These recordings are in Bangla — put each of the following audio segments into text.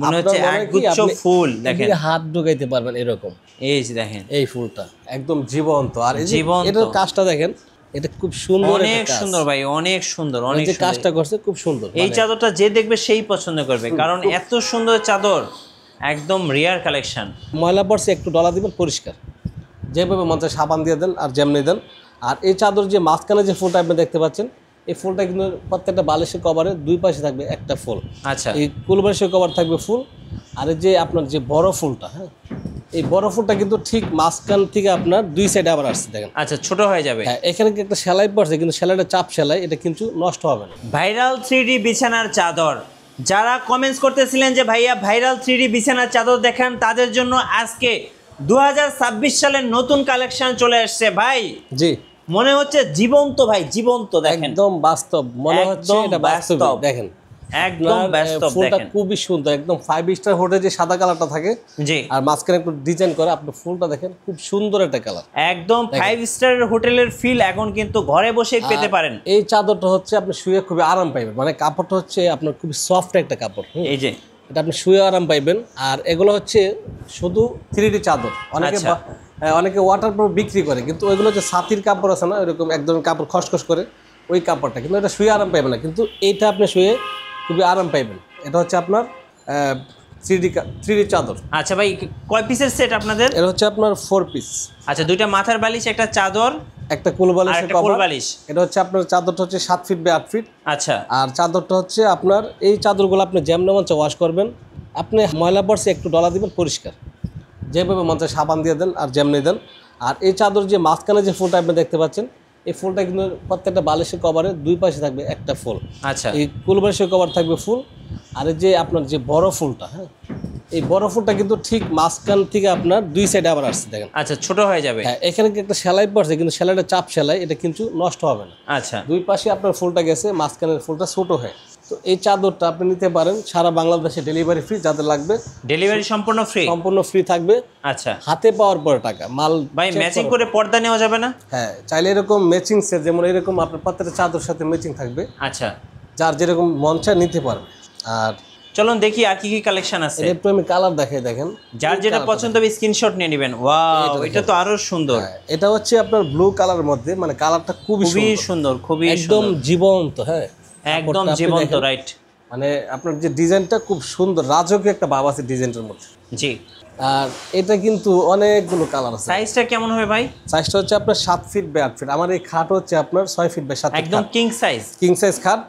মনে হচ্ছে একগুচ্ছ ফুল দেখেন, হাত ঢুকাইতে পারবেন এরকম। এই যে দেখেন এই ফুলটা একদম জীবন্ত, আর এই যে এটার কাজটা দেখেন, এটা খুব সুন্দর, অনেক সুন্দর ভাই, অনেক সুন্দর, অনেক যে কাজটা করছে খুব সুন্দর। এই চাদরটা যে দেখবে সেই পছন্দ করবে, কারণ এত সুন্দর চাদর, একদম রিয়ার কালেকশন। ময়লা পড়ছে একটু ডলা দিবেন পরিষ্কার, যেভাবে মন চায় সাবান দিয়ে দেন আর যেমনি দেন। আর এই চাদর যে মাঝখানে যে ফুলটা আপনি দেখতে পাচ্ছেন, এই ফুলটা কিন্তু প্রত্যেকটা বালিশের কভারে দুই পাশে থাকবে একটা ফুল। আচ্ছা, এই কুল বালিশের কভার থাকবে ফুল, আর এই যে আপনার যে বড় ফুলটা, হ্যাঁ, এই বড় ফুলটা কিন্তু ঠিক মাঝখান থেকে আপনার দুই সাইডে আবার আসছে দেখেন। আচ্ছা, ছোট হয়ে যাবে। হ্যাঁ, এখানে একটা সেলাই পড়ছে, কিন্তু সেলাইটা চাপ সেলাই, এটা কিন্তু নষ্ট হবে না। ভাইরাল 3D বিছানার চাদর, যারা কমেন্টস করতেছিলেন যে ভাইয়া ভাইরাল 3D বিছানার চাদর দেখান, তাদের জন্য আজকে 2026 সালের নতুন কালেকশন চলে আসছে ভাই। জি, মনে হচ্ছে জীবন্ত ভাই, জীবন্ত দেখেন, একদম বাস্তব মনে হচ্ছে, এটা বাস্তব দেখেন, একদম বাস্তব ফুলটা দেখেন, খুবই সুন্দর, একদম 5 স্টার হোটেলে যে সাদা কালারটা থাকে, জি, আর মাঝখানে একটু ডিজাইন করে, আপনি ফুলটা দেখেন খুব সুন্দর একটা কালার, একদম 5 স্টার হোটেলের ফিল এখন কিন্তু ঘরে বসেই পেতে পারেন। এই চাদরটা হচ্ছে আপনি শুয়ে খুবই আরাম পাইবেন, মানে কাপড়টা হচ্ছে আপনার খুবই সফট একটা কাপড়। এই যে এটা আপনি শুয়ে আরাম পাইবেন। আর এগুলো হচ্ছে শুধু 3D চাদর, অনেকে ওয়াটারপ্রুফ বিক্রি করে, কিন্তু ওইগুলো যে ছাতির কাপড় আছে না, ওইরকম এক ধরনের কাপড় খসখস করে ওই কাপড়টা, কিন্তু এটা শুয়ে আরাম পাইবেন না, কিন্তু এইটা আপনি শুয়ে খুবই আরাম পাইবেন। এটা হচ্ছে আপনার 3D চাদর। আচ্ছা ভাই, কয় পিসের সেট আপনাদের? এটা হচ্ছে আপনার 4 পিস। আচ্ছা, দুইটা মাথার বালিশ, একটা চাদর, একটা কুল বালিশ, এটা হচ্ছে আপনার চাদরটা হচ্ছে 7 ফিট বাই 8 ফিট। আচ্ছা, আর চাদরটা হচ্ছে আপনার, এই চাদরগুলো আপনি যেমন মন চায় ওয়াশ করবেন, আপনি ময়লা পড়ছে একটু ডলা দিবেন পরিষ্কার, যেভাবে মন চায় সাবান দিয়ে দেন আর যেমনি দেন। আর এই চাদর যে মাঝখানে যে ফুলটা আপনি দেখতে পাচ্ছেন, এই ফুলটা কিন্তু প্রত্যেকটা বালিশের কভারে দুই পাশে থাকবে একটা ফুল। আচ্ছা, এই কুল বালিশের কভার থাকবে ফুল, আর এই যে আপনার যে বড় ফুলটা, হ্যাঁ, এই বড় ফুলটা কিন্তু ঠিক মাঝখান থেকে আপনার দুই সাইডে আবার আসছে দেখেন। আচ্ছা, ছোট হয়ে যাবে। হ্যাঁ, এখানে একটা সেলাই পড়ছে, কিন্তু সেলাইটা চাপ সেলাই, এটা কিন্তু নষ্ট হবে না। আচ্ছা, দুই পাশে আপনার ফুলটা গেছে, মাঝখানের ফুলটা ছোট হয়। তো এই চাদরটা আপনি নিতে পারেন, সারা বাংলাদেশে ডেলিভারি ফ্রি, যাদের লাগবে ডেলিভারি সম্পূর্ণ ফ্রি থাকবে। আচ্ছা, হাতে পাওয়ার পরে টাকা মাল ভাই ম্যাচিং করে পর্দা নেওয়া যাবে না? হ্যাঁ, চাইলে এরকম ম্যাচিং সেট, যেমন এরকম আপনার প্রত্যেকটা চাদর সাথে ম্যাচিং থাকবে। আচ্ছা, যার যেরকম মন চায় নিতে পারবে। আর চলুন দেখি আর কি কি কালেকশন আছে। একটু আমি কালার দেখাই, দেখেন, যার যেটা পছন্দ হবে স্ক্রিনশট নিয়ে নেবেন। ওয়াও, এটা তো আরো সুন্দর। এটা হচ্ছে আপনার ব্লু কালার মধ্যে, মানে কালারটা খুবই সুন্দর, খুবই একদম জীবন্ত। হ্যাঁ, একদম জীবন্ত, রাইট। মানে আপনার যে ডিজাইনটা খুব সুন্দর, রাজকীয় একটা ভাব আছে ডিজাইনটার মধ্যে। জি, আর এটা কিন্তু অনেকগুলো কালার আছে। সাইজটা কেমন হবে ভাই? সাইজটা হচ্ছে আপনার 7 ফিট বাই 8 ফিট। আমার এই খাট হচ্ছে আপনার 6 ফিট বাই 7 ফিট, একদম কিং সাইজ খাট।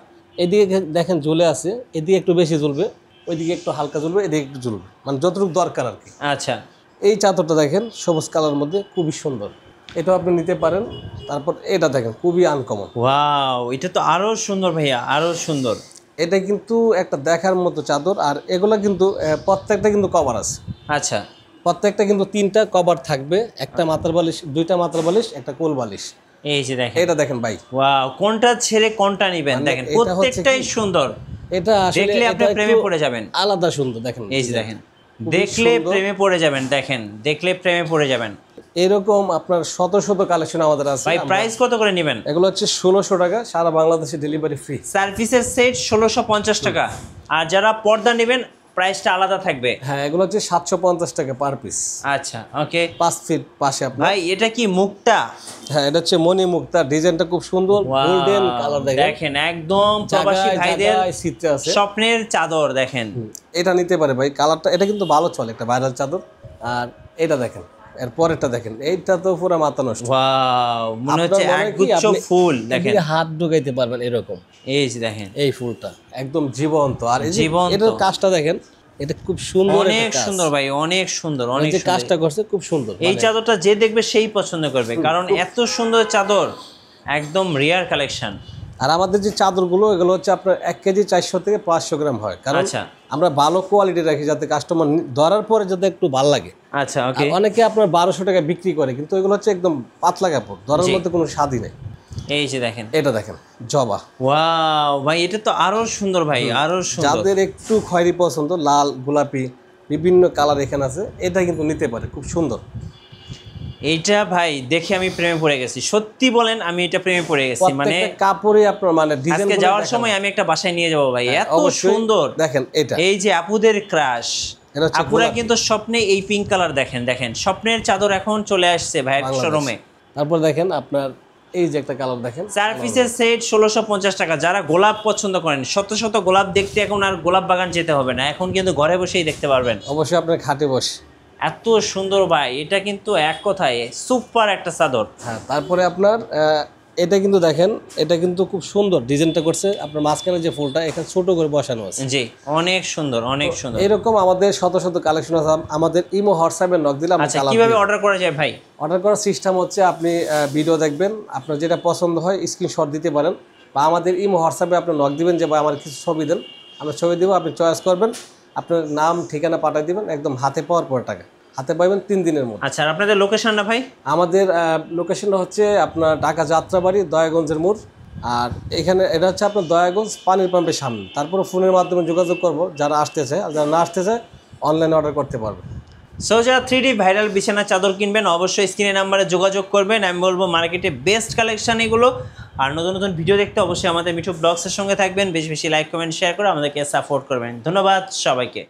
এদিকে দেখেন ঝুলে আছে, এদিকে একটু বেশি ঝুলবে, ওইদিকে একটু হালকা ঝুলবে, এদিকে একটু ঝুলবে, মানে যতটুকু দরকার আর কি। আচ্ছা, এই চাদরটা দেখেন সবুজ কালার মধ্যে, খুবই সুন্দর, এটাও আপনি নিতে পারেন। তারপর এটা দেখেন খুবই আনকমন। ওয়াও, এটা তো আরো সুন্দর ভাইয়া, আরো সুন্দর। এটা কিন্তু একটা দেখার মতো চাদর। আর এগুলা কিন্তু প্রত্যেকটা কিন্তু কভার আছে। আচ্ছা, প্রত্যেকটা কিন্তু 3টা কভার থাকবে, একটা মাথার বালিশ, 2টা মাথার বালিশ, একটা কোল বালিশ। এই যে দেখেন, এটা দেখেন ভাই, ওয়াও, কোনটা ছেড়ে কোনটা নেবেন দেখেন, প্রত্যেকটাই সুন্দর। এটা আসলে দেখলে আপনি প্রেমে পড়ে যাবেন, আলাদা সুন্দর। দেখেন, এই যে দেখেন, দেখলে প্রেমে পড়ে যাবেন, দেখেন, দেখলে প্রেমে পড়ে যাবেন। এরকম আপনার শত শত কালেকশন আমাদের আছে ভাই। প্রাইস কত করে নেবেন? এগুলো হচ্ছে 1600 টাকা, সারা বাংলাদেশে ডেলিভারি ফ্রি। সার্ভিসের সেট 1650 টাকা। আর যারা পর্দা নেবেন প্রাইসটা আলাদা থাকবে। হ্যাঁ, এগুলো হচ্ছে 750 টাকা পার পিস। আচ্ছা, ওকে। 5 ফিট পাশে আপনার। ভাই এটা কি মুক্তা? হ্যাঁ, এটা হচ্ছে মণি মুক্তা, ডিজাইনটা খুব সুন্দর, গোল্ডেন কালার। দেখেন একদম প্রবাসী ভাইদের আছে স্বপ্নের চাদর। দেখেন, এটা নিতে পারে ভাই, কালারটা এটা কিন্তু ভালো চলে, একটা ভাইরাল চাদর। আর এটা দেখেন, এর পরেরটা দেখেন, এইটা তো পুরো মাথা নষ্ট। ওয়াও, মনে হচ্ছে একগুচ্ছ ফুল। দেখেন, হাত ঢুকাইতে পারবেন এরকম। এই যে দেখেন, এই ফুলটা একদম জীবন্ত। আর এই যে জীবন্ত, এটার কাজটা দেখেন, এটা খুব সুন্দর, অনেক সুন্দর ভাই, অনেক সুন্দর, অনেক যে কাজটা করছে খুব সুন্দর। এই চাদরটা যে দেখবে সেই পছন্দ করবে, কারণ এত সুন্দর চাদর, একদম রিয়ার কালেকশন। আর আমাদের যে চাদরগুলো, এগুলো হচ্ছে আপনার 1 কেজি 400 থেকে 500 গ্রাম হয়, কারণ আমরা ভালো কোয়ালিটি রাখি, যাতে কাস্টমার ধরার পরে যাতে একটু ভালো লাগে। আচ্ছা, ওকে। অনেকে আপনার 1200 টাকা বিক্রি করে, কিন্তু এগুলো হচ্ছে একদম পাতলা কাপড়, ধরার মধ্যে কোনো স্বাদই নেই। এই যে দেখেন, এটা দেখেন জবা। ওয়াও ভাই, এটা তো আরো সুন্দর ভাই, আরো সুন্দর। যাদের একটু খয়েরি পছন্দ, লাল গোলাপি বিভিন্ন কালার এখানে আছে, এটা কিন্তু নিতে পারে, খুব সুন্দর। এইটা ভাই দেখে আমি প্রেমে পড়ে গেছি, সত্যি বলেন আমি এটা প্রেমে পড়ে গেছি। মানে প্রত্যেকটা কাপড়ই আপনার মানে ডিজাইন আজকে যাওয়ার সময় আমি একটা বাসায় নিয়ে যাবো ভাই, এত অবশ্যই। সুন্দর। দেখেন এটা এই যে আপুদের ক্রাশ, এটা হচ্ছে আপুরা গোলাপি। কিন্তু স্বপ্নে এই পিঙ্ক কালার দেখেন, দেখেন স্বপ্নের চাদর এখন চলে আসছে ভাইয়ের বাংলাদেশ। শোরুমে। তারপর দেখেন আপনার এই যে একটা কালার দেখেন, 4 পিসের সেট 1650 টাকা। যারা গোলাপ পছন্দ করেন, শত শত গোলাপ দেখতে এখন আর গোলাপ বাগান যেতে হবে না, এখন কিন্তু ঘরে বসেই দেখতে পারবেন। অবশ্যই আপনার খাটে বসে। এত সুন্দর ভাই, এটা কিন্তু এক কথায় সুপার একটা চাদর। হ্যাঁ, তারপরে আপনার এটা কিন্তু দেখেন, এটা কিন্তু খুব সুন্দর ডিজাইনটা করছে। আপনার মাঝখানে যে ফুলটা এখানে ছোট করে বসানো আছে, জি অনেক সুন্দর, অনেক সুন্দর। এরকম আমাদের শত শত কালেকশন আছে। আমাদের ইমো হোয়াটসঅ্যাপে নক দিলে আমরা আচ্ছা, কিভাবে অর্ডার করা যায় ভাই? অর্ডার করার সিস্টেম হচ্ছে আপনি ভিডিও দেখবেন, আপনার যেটা পছন্দ হয় স্ক্রিনশট দিতে পারেন, বা আমাদের ইমো হোয়াটসঅ্যাপে আপনি নক দিবেন যে ভাই আমার কিছু ছবি দেন, আমরা ছবি দেবো, আপনি চয়েস করবেন, আপনার নাম ঠিকানা পাঠিয়ে দিবেন, একদম হাতে পাওয়ার পর টাকা হাতে পাইবেন 3 দিনের মধ্যে। আচ্ছা, আর আপনাদের লোকেশনটা ভাই? আমাদের লোকেশনটা হচ্ছে আপনার ঢাকা যাত্রাবাড়ি দয়াগঞ্জের মোড়। আর এখানে এটা হচ্ছে আপনার দয়াগঞ্জ পানির পাম্পের সামনে। তারপরে ফোনের মাধ্যমে যোগাযোগ করব, যারা আসতে চায়, আর যারা না আসতে চায় অনলাইনে অর্ডার করতে পারবে। সো যারা 3D ভাইরাল বিছানার চাদর কিনবেন অবশ্যই স্ক্রিনের নাম্বারে যোগাযোগ করবেন। আমি বলবো মার্কেটে বেস্ট কালেকশন এগুলো। আর নতুন নতুন ভিডিও দেখতে অবশ্যই আমাদের মিঠু ব্লগসের সঙ্গে থাকবেন। বেশি বেশি লাইক কমেন্ট শেয়ার করে আমাদেরকে সাপোর্ট করবেন। ধন্যবাদ সবাইকে।